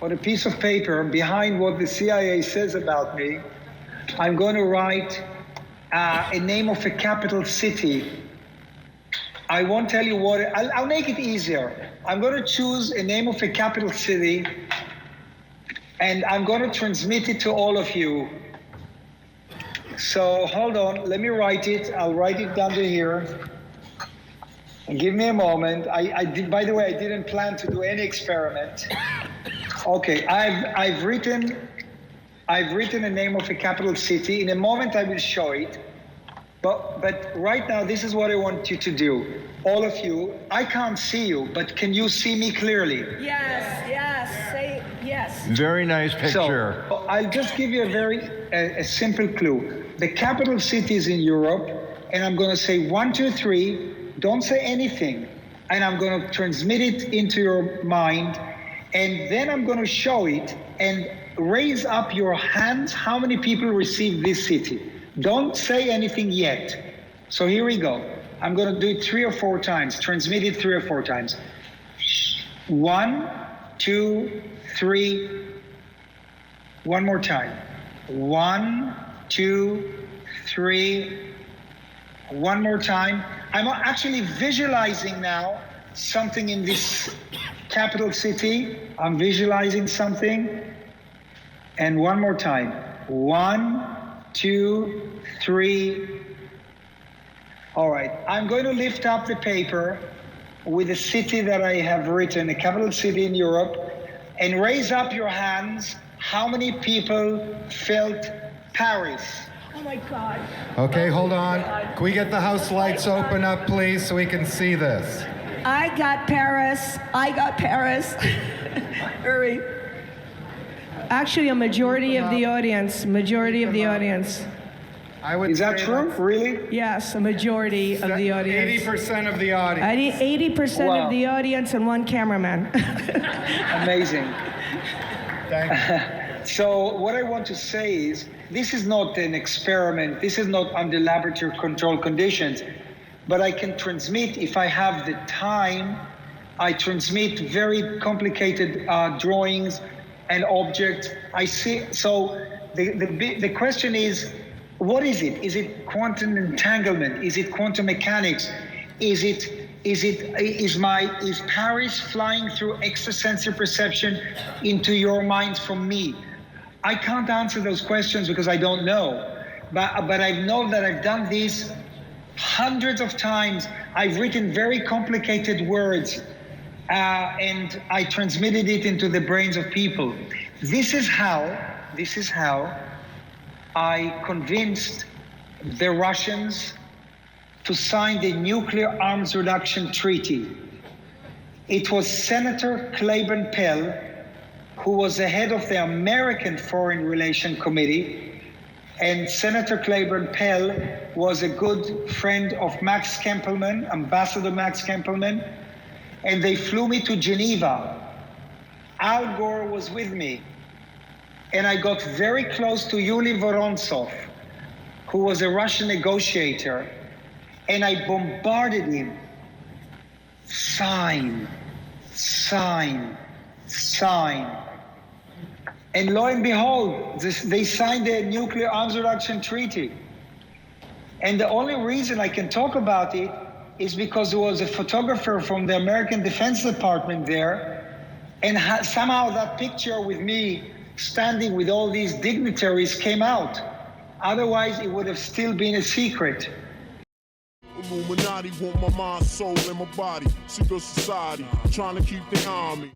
on a piece of paper, behind what the CIA says about me, I'm going to write a name of a capital city. I won't tell you what, I'll make it easier. I'm going to choose a name of a capital city, and I'm going to transmit it to all of you. So hold on, let me write it. I'll write it down to here. Give me a moment. I did, by the way, I didn't plan to do any experiment. Okay, I've written a name of a capital city. In a moment, I will show it. But right now, this is what I want you to do. All of you, I can't see you, but can you see me clearly? Yes, say yes. Very nice picture. So I'll just give you a simple clue. The capital city is in Europe, and I'm going to say 1, 2, 3. Don't say anything, and I'm going to transmit it into your mind, and then I'm going to show it and raise up your hands. How many people received this city? Don't say anything yet. So here we go. I'm going to do it 3 or 4 times. Transmit it 3 or 4 times. 1, 2, 3. One more time. 1, 2, 3. One more time. I'm actually visualizing now something in this capital city. I'm visualizing something. And one more time. 1, 2, 3. All right. I'm going to lift up the paper with a city that I have written, a capital city in Europe, and raise up your hands. How many people felt Paris? Oh my God. Okay, hold on. Can we get the house lights open up, please, so we can see this? I got Paris. Uri. Actually, a majority of the audience. Is that true? Really? Yes, a majority of the audience. 80% of the audience. 80% Wow. of the audience and one cameraman. Amazing. Thank you. So what I want to say is, this is not an experiment. This is not under laboratory control conditions, but I can transmit, if I have the time, I transmit very complicated drawings and objects. I see. So the question is, what is it? Is it quantum entanglement? Is it quantum mechanics? Is Paris flying through extrasensory perception into your mind from me? I can't answer those questions because I don't know. But I know that I've done this hundreds of times. I've written very complicated words and I transmitted it into the brains of people. This is how I convinced the Russians to sign the Nuclear Arms Reduction Treaty. It was Senator Claiborne Pell, who was the head of the American Foreign Relations Committee, and Senator Claiborne Pell was a good friend of Max Kempelman, Ambassador Max Kempelman, and they flew me to Geneva. Al Gore was with me, and I got very close to Yuli Vorontsov, who was a Russian negotiator, and I bombarded him. Sign, sign, sign. And lo and behold, they signed the Nuclear Arms Reduction Treaty. And the only reason I can talk about it is because there was a photographer from the American Defense Department there, and somehow that picture with me standing with all these dignitaries came out. Otherwise, it would have still been a secret. Illuminati want my mind, soul, and my body. Secret society, trying to keep the army.